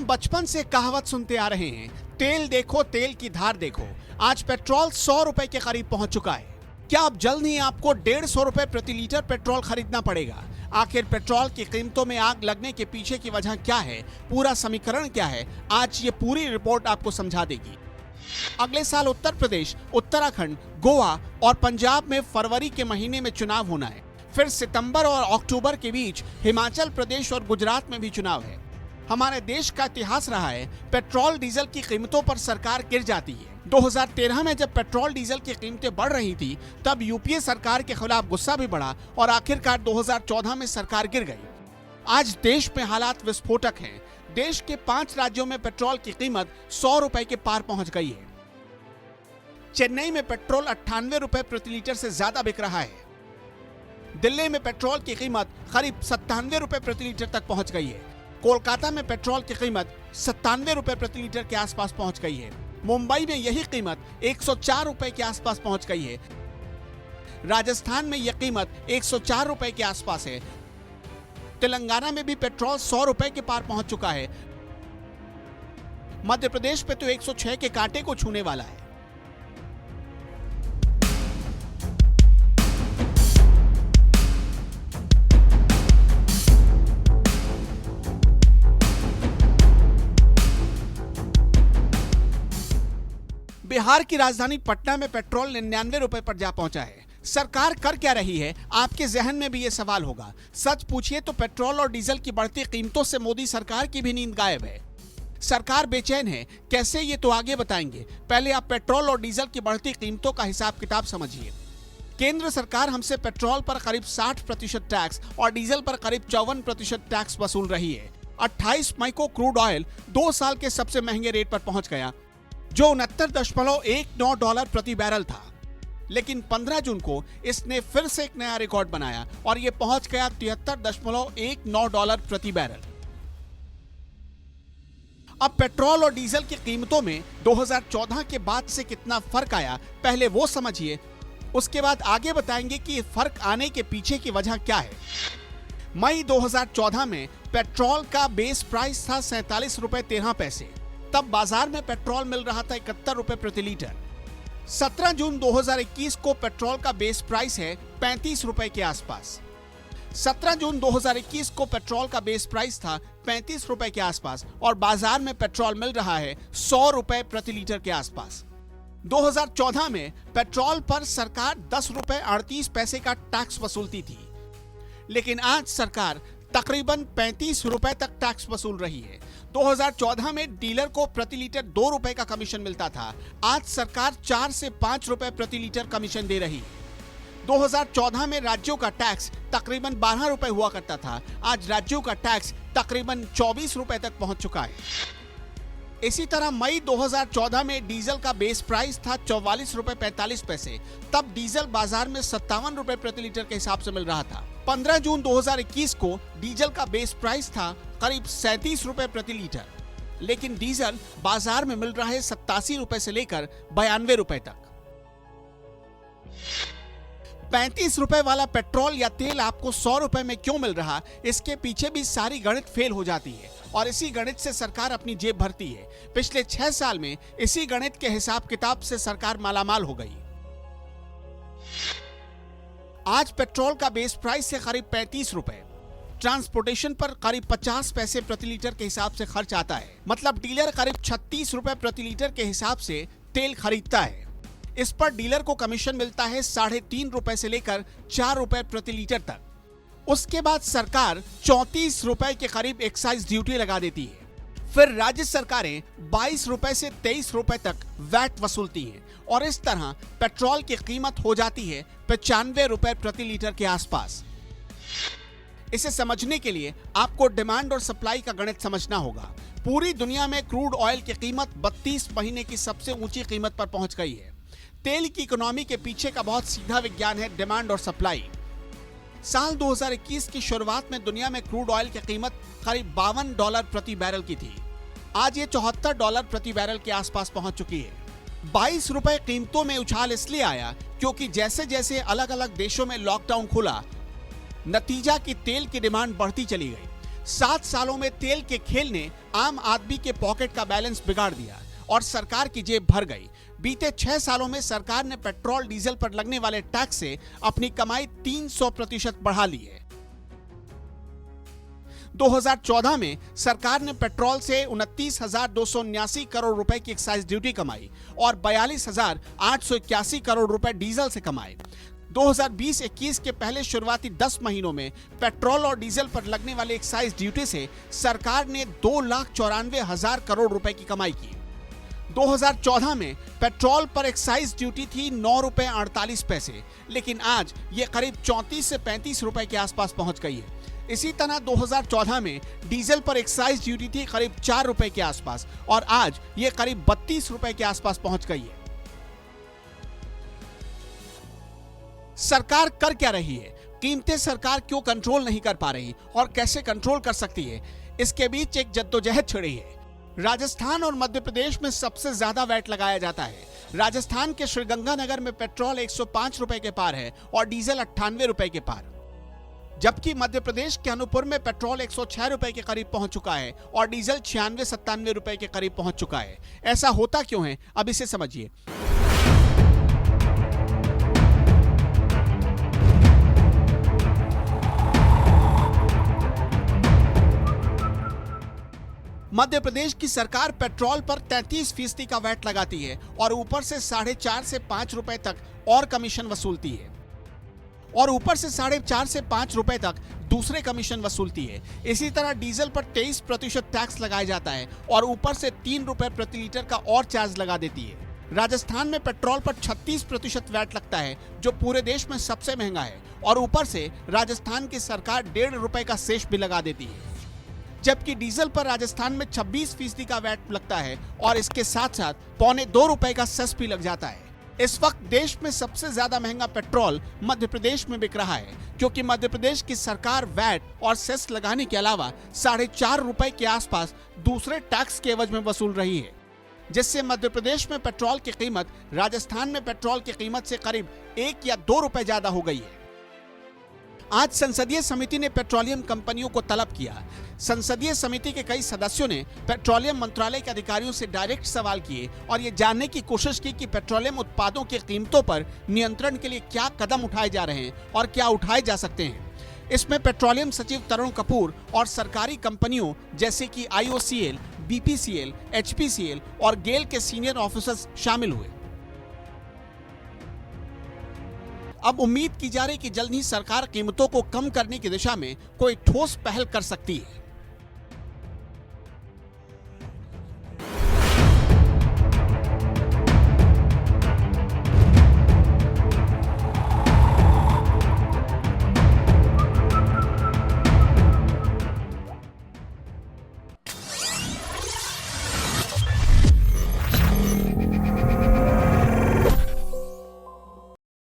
बचपन से कहावत सुनते आ रहे हैं, तेल देखो तेल की धार देखो। आज पेट्रोल 100 रुपए के करीब पहुंच चुका है। क्या अब जल्द ही आपको 150 रुपए प्रति लीटर पेट्रोल खरीदना पड़ेगा? आखिर पेट्रोल की कीमतों में आग लगने के पीछे की वजह क्या है, पूरा समीकरण क्या है, आज ये पूरी रिपोर्ट आपको समझा देगी। अगले साल उत्तर प्रदेश, उत्तराखंड, गोवा और पंजाब में फरवरी के महीने में चुनाव होना है। फिर सितंबर और अक्टूबर के बीच हिमाचल प्रदेश और गुजरात में भी चुनाव है। हमारे देश का इतिहास रहा है, पेट्रोल डीजल की कीमतों पर सरकार गिर जाती है। 2013 में जब पेट्रोल डीजल की कीमतें बढ़ रही थी, तब यूपीए सरकार के खिलाफ गुस्सा भी बढ़ा और आखिरकार 2014 में सरकार गिर गई। आज देश में हालात विस्फोटक हैं। देश के 5 राज्यों में पेट्रोल की कीमत 100 रुपए के पार पहुंच गई है। चेन्नई में पेट्रोल 98 रुपए प्रति लीटर से ज्यादा बिक रहा है। दिल्ली में पेट्रोल की कीमत करीब 97 रुपए प्रति लीटर तक पहुंच गई है। कोलकाता में पेट्रोल की कीमत 97 रुपए प्रति लीटर के आसपास पहुंच गई है। मुंबई में यही कीमत 104 रुपए के आसपास पहुंच गई है। राजस्थान में यह कीमत 104 रुपए के आसपास है। तेलंगाना में भी पेट्रोल 100 रुपए के पार पहुंच चुका है। मध्य प्रदेश पे तो 106 के कांटे को छूने वाला है। बिहार की राजधानी पटना में पेट्रोल 99 रुपए पर जा पहुंचा है। सरकार कर क्या रही है, आपके जहन में भी ये सवाल होगा। सच पूछिए तो पेट्रोल और डीजल की बढ़ती कीमतों से मोदी सरकार की भी नींद गायब है। सरकार बेचैन है, कैसे ये तो आगे बताएंगे। पहले आप पेट्रोल और डीजल की बढ़ती कीमतों का हिसाब किताब समझिए। केंद्र सरकार हमसे पेट्रोल पर करीब 60% टैक्स और डीजल पर करीब 54% टैक्स वसूल रही है। 28 मई को क्रूड ऑयल 2 साल के सबसे महंगे रेट पर पहुंच गया, जो $69.19 प्रति बैरल था। लेकिन 15 जून को इसने फिर से एक नया रिकॉर्ड बनाया और यह पहुंच गया $73.19 प्रति बैरल। अब पेट्रोल और डीजल की कीमतों में 2014 के बाद से कितना फर्क आया, पहले वो समझिए, उसके बाद आगे बताएंगे कि फर्क आने के पीछे की वजह क्या है। मई 2014 में पेट्रोल का बेस प्राइस था 47 रुपए 13 पैसे। तब बाजार में पेट्रोल मिल रहा था 71 रुपए प्रति लीटर। 17 जून 2021 को पेट्रोल का बेस प्राइस है 35 रुपए के आसपास। 17 जून 2021 को पेट्रोल का बेस प्राइस था 35 रुपए के आसपास और बाजार में पेट्रोल मिल रहा है 100 रुपए प्रति लीटर के आसपास। 2014 में पेट्रोल पर सरकार 10 रुपए 38 पैसे का टैक्स वसूलती थी, लेकिन आज सरकार तकरीबन 35 रुपए तक टैक्स वसूल रही है। 2014 में डीलर को प्रति लीटर 2 रुपए का कमीशन मिलता था, आज सरकार 4 से 5 रुपए प्रति लीटर कमीशन दे रही है। 2014 में राज्यों का टैक्स तकरीबन 12 रुपए हुआ करता था, आज राज्यों का टैक्स तकरीबन 24 रुपए तक पहुंच चुका है। इसी तरह मई 2014 में डीजल का बेस प्राइस था 44 रुपए 45 पैसे। तब डीजल बाजार में 57 रुपए प्रति लीटर के हिसाब से मिल रहा था। 15 जून 2021 को डीजल का बेस प्राइस था करीब 37 रुपए प्रति लीटर, लेकिन डीजल बाजार में मिल रहा है 87 रुपए से लेकर 92 रुपए तक। 35 रुपए वाला पेट्रोल या तेल आपको 100 रुपए में क्यों मिल रहा, इसके पीछे भी सारी गणित फेल हो जाती है और इसी गणित से सरकार अपनी जेब भरती है। पिछले 6 साल में इसी गणित के हिसाब किताब से सरकार मालामाल हो गई। आज पेट्रोल का बेस प्राइस है करीब 35 रुपए। ट्रांसपोर्टेशन पर करीब 50 पैसे प्रति लीटर के हिसाब से खर्च आता है, मतलब डीलर करीब 36 रुपए प्रति लीटर के हिसाब से तेल खरीदता है। इस पर डीलर को कमीशन मिलता है 3.5 रुपए से लेकर 4 रुपए प्रति लीटर तक। उसके बाद सरकार 34 रुपए के करीब एक्साइज ड्यूटी लगा देती है। फिर राज्य सरकारें 22 रुपए से 23 रुपए तक वैट वसूलती हैं और इस तरह पेट्रोल की कीमत हो जाती है 95 रुपए प्रति लीटर के आसपास। इसे समझने के लिए आपको डिमांड और सप्लाई का गणित समझना होगा। पूरी दुनिया में क्रूड ऑयल की कीमत 32 महीने की सबसे ऊंची कीमत पर पहुंच गई है। तेल की इकोनॉमी के पीछे का बहुत सीधा विज्ञान है डिमांड और सप्लाई। साल 2021 की शुरुआत में दुनिया में क्रूड ऑयल की कीमत करीब $52 प्रति बैरल की थी। आज ये $74 प्रति बैरल के आसपास पहुंच चुकी है। 22 रुपए कीमतों में उछाल इसलिए आया क्योंकि जैसे जैसे अलग अलग देशों में लॉकडाउन खुला, नतीजा कि तेल की डिमांड बढ़ती चली गई। 7 सालों में तेल के खेल ने आम आदमी के पॉकेट का बैलेंस बिगाड़ दिया और सरकार की जेब भर गई। बीते 6 सालों में सरकार ने पेट्रोल डीजल पर लगने वाले टैक्स से अपनी कमाई 300% बढ़ा ली है। 2014 में सरकार ने पेट्रोल से 29,279 करोड़ रुपए की एक्साइज ड्यूटी कमाई और 42,881 करोड़ रुपए डीजल से कमाए। 2020-21 के पहले शुरुआती 10 महीनों में पेट्रोल और डीजल पर लगने वाली एक्साइज ड्यूटी से सरकार ने 2,94,000 करोड़ रुपए की कमाई की। 2014 में पेट्रोल पर एक्साइज ड्यूटी थी 9 रुपए 48 पैसे, लेकिन आज ये करीब 34 से 35 रुपए के आसपास पहुंच गई है। इसी तरह 2014 में डीजल पर एक्साइज ड्यूटी थी करीब 4 रुपए के आसपास और आज ये करीब 32 रुपए के आसपास पहुंच गई है। सरकार कर क्या रही है? कीमतें सरकार क्यों कंट्रोल नहीं कर पा रही और कैसे कंट्रोल कर सकती है? इसके बीच एक जद्दोजहद छिड़ी है। राजस्थान और मध्य प्रदेश में सबसे ज्यादा वैट लगाया जाता है। राजस्थान के श्रीगंगानगर में पेट्रोल 105 रुपए के पार है और डीजल 98 रुपए के पार, जबकि मध्य प्रदेश के अनूपपुर में पेट्रोल 106 रुपए के करीब पहुंच चुका है और डीजल 96-97 रुपए के करीब पहुंच चुका है। ऐसा होता क्यों है, अब इसे समझिए। मध्य प्रदेश की सरकार पेट्रोल पर 33% का वैट लगाती है और ऊपर से 4.5 से 5 रुपए तक और कमीशन वसूलती है और ऊपर से 4.5 से 5 रुपए तक दूसरे कमीशन वसूलती है। इसी तरह डीजल पर 23% टैक्स लगाया जाता है और ऊपर से 3 रुपए प्रति लीटर का और चार्ज लगा देती है। राजस्थान में पेट्रोल पर 36% वैट लगता है, जो पूरे देश में सबसे महंगा है, और ऊपर से राजस्थान की सरकार 1.5 रुपए का सेस भी लगा देती है। जबकि डीजल पर राजस्थान में 26% का वैट लगता है और इसके साथ साथ 1.25 रुपए का सेस भी लग जाता है। इस वक्त देश में सबसे ज्यादा महंगा पेट्रोल मध्य प्रदेश में बिक रहा है, क्योंकि मध्य प्रदेश की सरकार वैट और सेस लगाने के अलावा 4.5 रुपए के आसपास दूसरे टैक्स के एवज में वसूल रही है, जिससे मध्य प्रदेश में पेट्रोल की कीमत राजस्थान में पेट्रोल की कीमत से करीब 1 या 2 रुपए ज्यादा हो गई है। आज संसदीय समिति ने पेट्रोलियम कंपनियों को तलब किया। संसदीय समिति के कई सदस्यों ने पेट्रोलियम मंत्रालय के अधिकारियों से डायरेक्ट सवाल किए और ये जानने की कोशिश की कि पेट्रोलियम उत्पादों की कीमतों पर नियंत्रण के लिए क्या कदम उठाए जा रहे हैं और क्या उठाए जा सकते हैं। इसमें पेट्रोलियम सचिव तरुण कपूर और सरकारी कंपनियों जैसे कि IOCL, BPCL, HPCL और गेल के सीनियर ऑफिसर्स शामिल हुए। अब उम्मीद की जा रही कि जल्द ही सरकार कीमतों को कम करने की दिशा में कोई ठोस पहल कर सकती है।